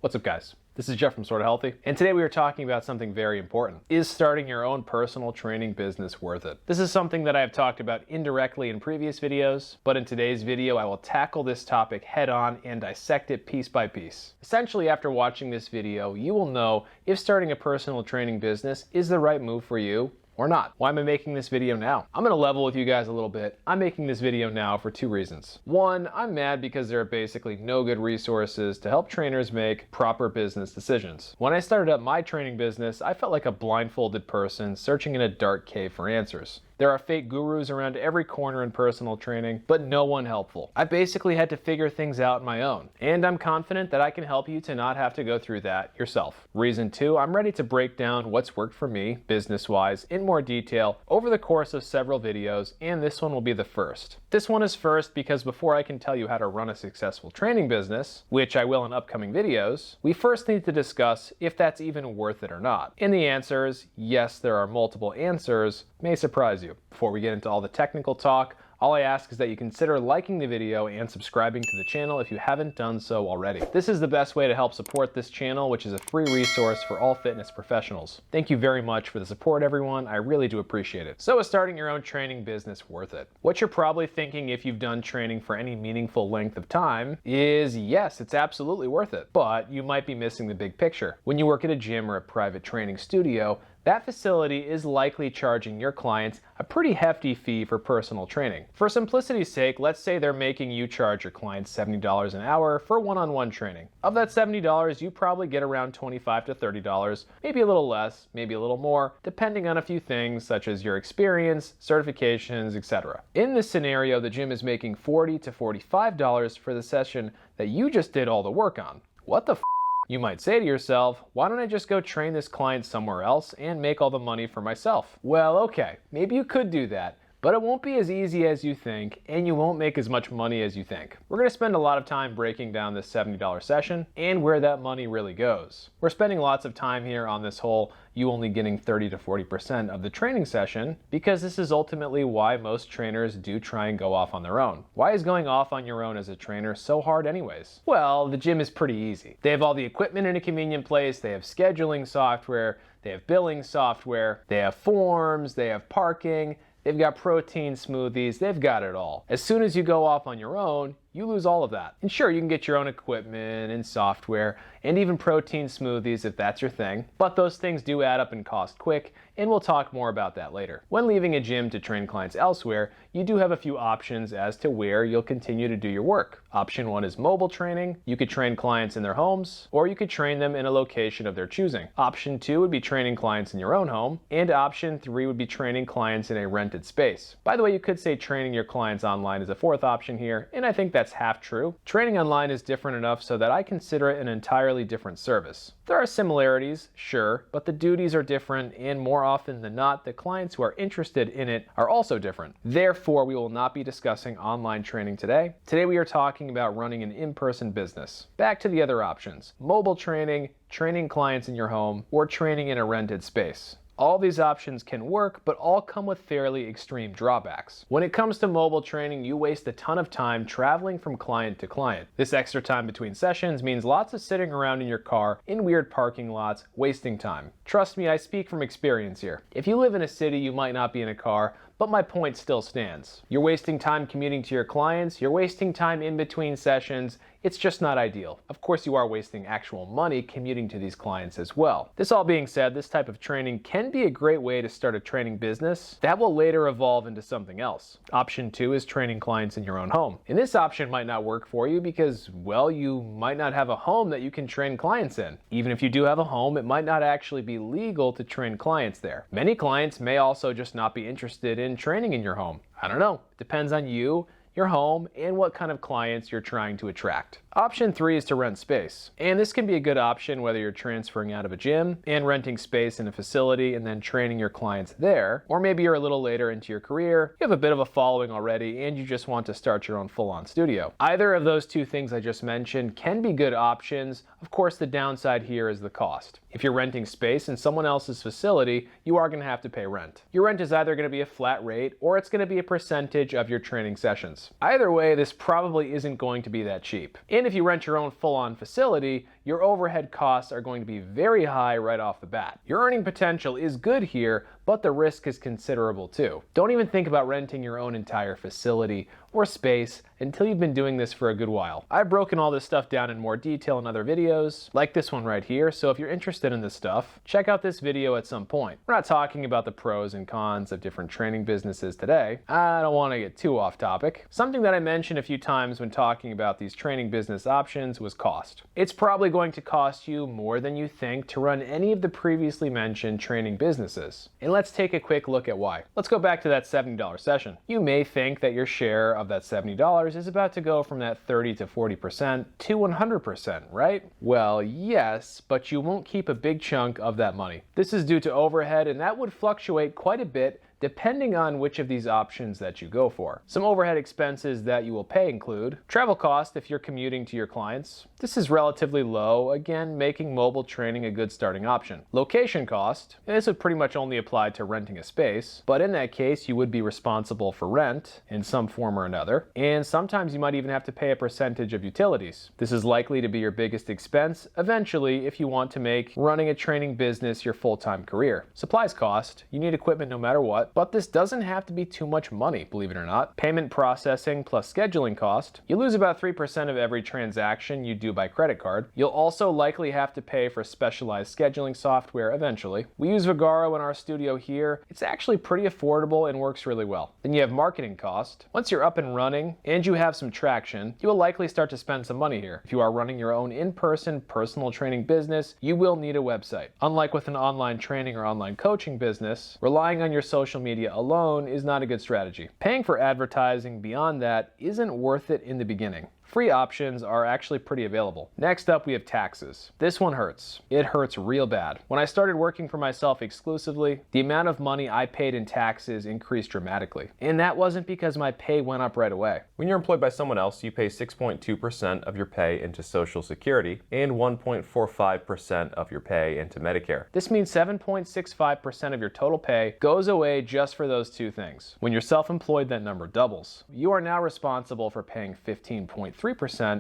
What's up, guys? This is Jeff from Sorta Healthy, and today we are talking about something very important. Is starting your own personal training business worth it? This is something that I have talked about indirectly in previous videos, but in today's video I will tackle this topic head on and dissect it piece by piece. Essentially, after watching this video, you will know if starting a personal training business is the right move for you or not. Why am I making this video now? I'm gonna level with you guys a little bit. I'm making this video now for two reasons. One, I'm mad because there are basically no good resources to help trainers make proper business decisions. When I started up my training business, I felt like a blindfolded person searching in a dark cave for answers. There are fake gurus around every corner in personal training, but no one helpful. I basically had to figure things out on my own, and I'm confident that I can help you to not have to go through that yourself. Reason two, I'm ready to break down what's worked for me, business-wise, in more detail over the course of several videos, and this one will be the first. This one is first because before I can tell you how to run a successful training business, which I will in upcoming videos, we first need to discuss if that's even worth it or not. And the answer is yes, there are multiple answers. May surprise you. Before we get into all the technical talk, all I ask is that you consider liking the video and subscribing to the channel if you haven't done so already. This is the best way to help support this channel, which is a free resource for all fitness professionals. Thank you very much for the support, everyone. I really do appreciate it. So is starting your own training business worth it? What you're probably thinking if you've done training for any meaningful length of time is yes, it's absolutely worth it. But you might be missing the big picture. When you work at a gym or a private training studio, that facility is likely charging your clients a pretty hefty fee for personal training. For simplicity's sake, let's say they're making you charge your clients $70 an hour for one-on-one training. Of that $70, you probably get around $25 to $30, maybe a little less, maybe a little more, depending on a few things such as your experience, certifications, etc. In this scenario, the gym is making $40 to $45 for the session that you just did all the work on. What the f***? You might say to yourself, why don't I just go train this client somewhere else and make all the money for myself? Well, okay, maybe you could do that, but it won't be as easy as you think, and you won't make as much money as you think. We're gonna spend a lot of time breaking down this $70 session and where that money really goes. We're spending lots of time here on this whole you only getting 30 to 40% of the training session, because this is ultimately why most trainers do try and go off on their own. Why is going off on your own as a trainer so hard anyways? Well, the gym is pretty easy. They have all the equipment in a convenient place, they have scheduling software, they have billing software, they have forms, they have parking, they've got protein smoothies, they've got it all. As soon as you go off on your own, you lose all of that. And sure, you can get your own equipment and software and even protein smoothies if that's your thing, but those things do add up and cost quick, and we'll talk more about that later. When leaving a gym to train clients elsewhere, you do have a few options as to where you'll continue to do your work. Option one is mobile training. You could train clients in their homes, or you could train them in a location of their choosing. Option two would be training clients in your own home, and option three would be training clients in a rented space. By the way, you could say training your clients online is a fourth option here, and I think that's half true. Training online is different enough so that I consider it an entirely different service. There are similarities, sure, but the duties are different, and more often than not, the clients who are interested in it are also different. Therefore, we will not be discussing online training today. Today we are talking about running an in-person business. Back to the other options: mobile training, training clients in your home, or training in a rented space. All these options can work, but all come with fairly extreme drawbacks. When it comes to mobile training, you waste a ton of time traveling from client to client. This extra time between sessions means lots of sitting around in your car in weird parking lots, wasting time. Trust me, I speak from experience here. If you live in a city, you might not be in a car, but my point still stands. You're wasting time commuting to your clients, you're wasting time in between sessions. It's just not ideal. Of course, you are wasting actual money commuting to these clients as well. This all being said, this type of training can be a great way to start a training business that will later evolve into something else. Option two is training clients in your own home. And this option might not work for you because, well, you might not have a home that you can train clients in. Even if you do have a home, it might not actually be legal to train clients there. Many clients may also just not be interested in training in your home. I don't know. Depends on you, your home, and what kind of clients you're trying to attract. Option three is to rent space. And this can be a good option whether you're transferring out of a gym and renting space in a facility and then training your clients there, or maybe you're a little later into your career, you have a bit of a following already, and you just want to start your own full-on studio. Either of those two things I just mentioned can be good options. Of course, the downside here is the cost. If you're renting space in someone else's facility, you are going to have to pay rent. Your rent is either going to be a flat rate or it's going to be a percentage of your training sessions. Either way, this probably isn't going to be that cheap. And if you rent your own full-on facility, your overhead costs are going to be very high right off the bat. Your earning potential is good here, but the risk is considerable too. Don't even think about renting your own entire facility or space until you've been doing this for a good while. I've broken all this stuff down in more detail in other videos, like this one right here, so if you're interested in this stuff, check out this video at some point. We're not talking about the pros and cons of different training businesses today. I don't want to get too off topic. Something that I mentioned a few times when talking about these training business options was cost. It's probably going to cost you more than you think to run any of the previously mentioned training businesses. And let's take a quick look at why. Let's go back to that $70 session. You may think that your share of that $70 is about to go from that 30 to 40% to 100%, right? Well, yes, but you won't keep a big chunk of that money. This is due to overhead, and that would fluctuate quite a bit depending on which of these options that you go for. Some overhead expenses that you will pay include travel cost if you're commuting to your clients. This is relatively low, again, making mobile training a good starting option. Location cost, and this would pretty much only apply to renting a space, but in that case, you would be responsible for rent in some form or another, and sometimes you might even have to pay a percentage of utilities. This is likely to be your biggest expense eventually if you want to make running a training business your full-time career. Supplies cost, you need equipment no matter what, but this doesn't have to be too much money, believe it or not. Payment processing plus scheduling cost. You lose about 3% of every transaction you do by credit card. You'll also likely have to pay for specialized scheduling software eventually. We use Vagaro in our studio here. It's actually pretty affordable and works really well. Then you have marketing cost. Once you're up and running and you have some traction, you will likely start to spend some money here. If you are running your own in-person personal training business, you will need a website. Unlike with an online training or online coaching business, relying on your social media alone is not a good strategy. Paying for advertising beyond that isn't worth it in the beginning. Free options are actually pretty available. Next up, we have taxes. This one hurts. It hurts real bad. When I started working for myself exclusively, the amount of money I paid in taxes increased dramatically. And that wasn't because my pay went up right away. When you're employed by someone else, you pay 6.2% of your pay into Social Security and 1.45% of your pay into Medicare. This means 7.65% of your total pay goes away just for those two things. When you're self-employed, that number doubles. You are now responsible for paying 15.3%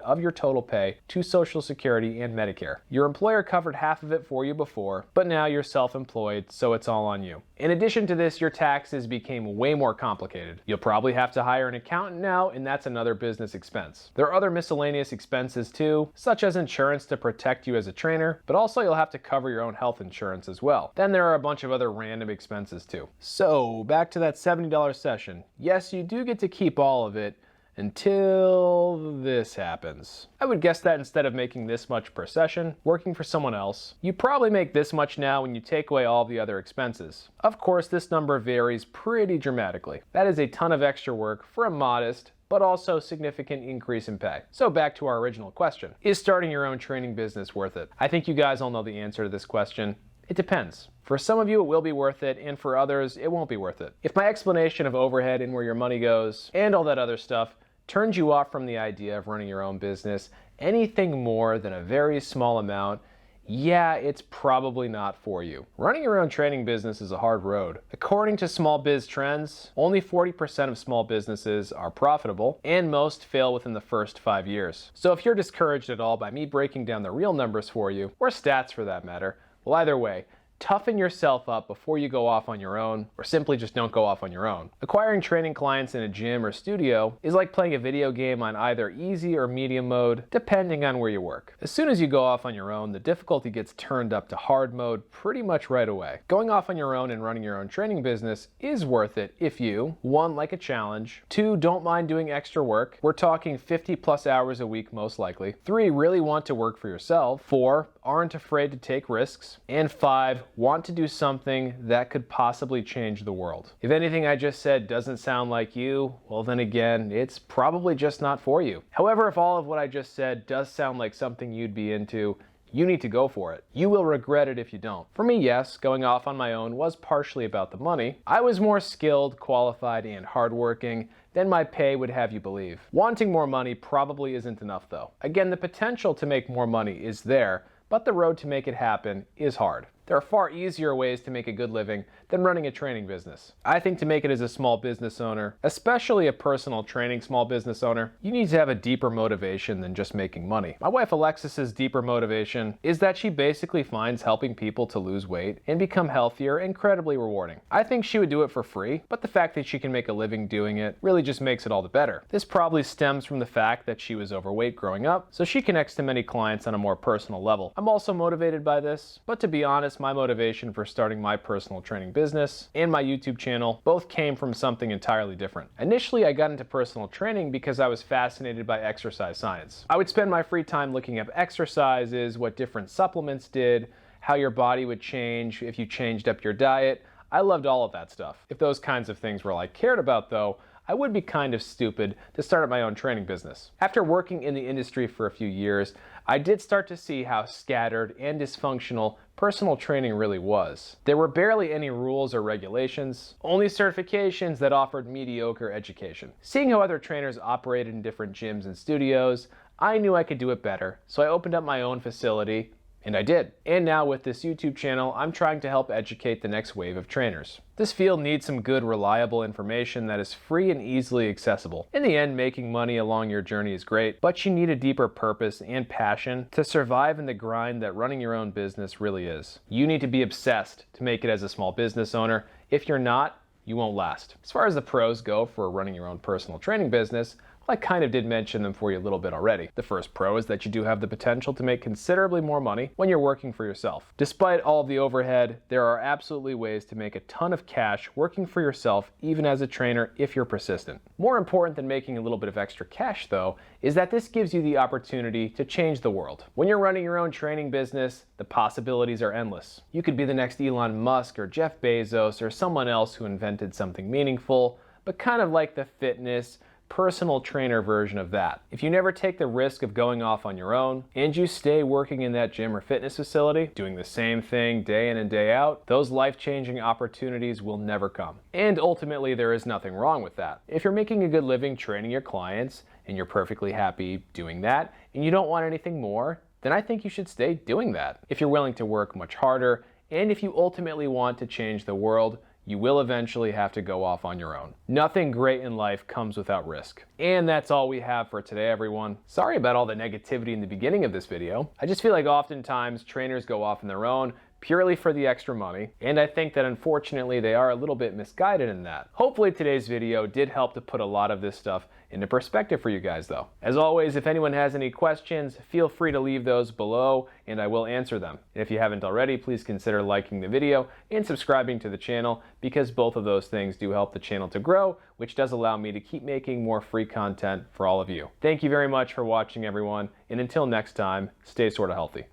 of your total pay to Social Security and Medicare. Your employer covered half of it for you before, but now you're self-employed, so it's all on you. In addition to this, your taxes became way more complicated. You'll probably have to hire an accountant now, and that's another business expense. There are other miscellaneous expenses too, such as insurance to protect you as a trainer, but also you'll have to cover your own health insurance as well. Then there are a bunch of other random expenses too. So back to that $70 session. Yes, you do get to keep all of it, until this happens. I would guess that instead of making this much per session, working for someone else, you probably make this much now when you take away all the other expenses. Of course, this number varies pretty dramatically. That is a ton of extra work for a modest, but also significant increase in pay. So back to our original question. Is starting your own training business worth it? I think you guys all know the answer to this question. It depends. For some of you, it will be worth it, and for others, it won't be worth it. If my explanation of overhead and where your money goes, and all that other stuff, turns you off from the idea of running your own business, anything more than a very small amount, yeah, it's probably not for you. Running your own training business is a hard road. According to Small Biz Trends, only 40% of small businesses are profitable, and most fail within the first 5 years. So if you're discouraged at all by me breaking down the real numbers for you, or stats for that matter, well, either way, toughen yourself up before you go off on your own, or simply just don't go off on your own. Acquiring training clients in a gym or studio is like playing a video game on either easy or medium mode, depending on where you work. As soon as you go off on your own, the difficulty gets turned up to hard mode pretty much right away. Going off on your own and running your own training business is worth it if you, 1, like a challenge, 2, don't mind doing extra work. We're talking 50 plus hours a week most likely. 3, really want to work for yourself. 4, aren't afraid to take risks. And 5, want to do something that could possibly change the world. If anything I just said doesn't sound like you, well then again, it's probably just not for you. However, if all of what I just said does sound like something you'd be into, you need to go for it. You will regret it if you don't. For me, yes, going off on my own was partially about the money. I was more skilled, qualified, and hardworking than my pay would have you believe. Wanting more money probably isn't enough though. Again, the potential to make more money is there, but the road to make it happen is hard. There are far easier ways to make a good living than running a training business. I think to make it as a small business owner, especially a personal training small business owner, you need to have a deeper motivation than just making money. My wife Alexis's deeper motivation is that she basically finds helping people to lose weight and become healthier incredibly rewarding. I think she would do it for free, but the fact that she can make a living doing it really just makes it all the better. This probably stems from the fact that she was overweight growing up, so she connects to many clients on a more personal level. I'm also motivated by this, but to be honest, my motivation for starting my personal training business and my YouTube channel both came from something entirely different. Initially, I got into personal training because I was fascinated by exercise science. I would spend my free time looking up exercises, what different supplements did, how your body would change if you changed up your diet. I loved all of that stuff. If those kinds of things were all I cared about though, I would be kind of stupid to start up my own training business. After working in the industry for a few years, I did start to see how scattered and dysfunctional personal training really was. There were barely any rules or regulations, only certifications that offered mediocre education. Seeing how other trainers operated in different gyms and studios, I knew I could do it better, so I opened up my own facility, and I did. And now with this YouTube channel, I'm trying to help educate the next wave of trainers. This field needs some good, reliable information that is free and easily accessible. In the end, making money along your journey is great, but you need a deeper purpose and passion to survive in the grind that running your own business really is. You need to be obsessed to make it as a small business owner. If you're not, you won't last. As far as the pros go for running your own personal training business, I kind of did mention them for you a little bit already. The first pro is that you do have the potential to make considerably more money when you're working for yourself. Despite all of the overhead, there are absolutely ways to make a ton of cash working for yourself, even as a trainer, if you're persistent. More important than making a little bit of extra cash, though, is that this gives you the opportunity to change the world. When you're running your own training business, the possibilities are endless. You could be the next Elon Musk or Jeff Bezos or someone else who invented something meaningful, but kind of like the fitness, personal trainer version of that. If you never take the risk of going off on your own and you stay working in that gym or fitness facility, doing the same thing day in and day out, those life-changing opportunities will never come. And ultimately, there is nothing wrong with that. If you're making a good living training your clients and you're perfectly happy doing that and you don't want anything more, then I think you should stay doing that. If you're willing to work much harder and if you ultimately want to change the world, you will eventually have to go off on your own. Nothing great in life comes without risk. And that's all we have for today, everyone. Sorry about all the negativity in the beginning of this video. I just feel like oftentimes trainers go off on their own purely for the extra money, and I think that unfortunately they are a little bit misguided in that. Hopefully today's video did help to put a lot of this stuff into perspective for you guys though. As always, if anyone has any questions, feel free to leave those below and I will answer them. And if you haven't already, please consider liking the video and subscribing to the channel because both of those things do help the channel to grow, which does allow me to keep making more free content for all of you. Thank you very much for watching, everyone, and until next time, stay sorta healthy.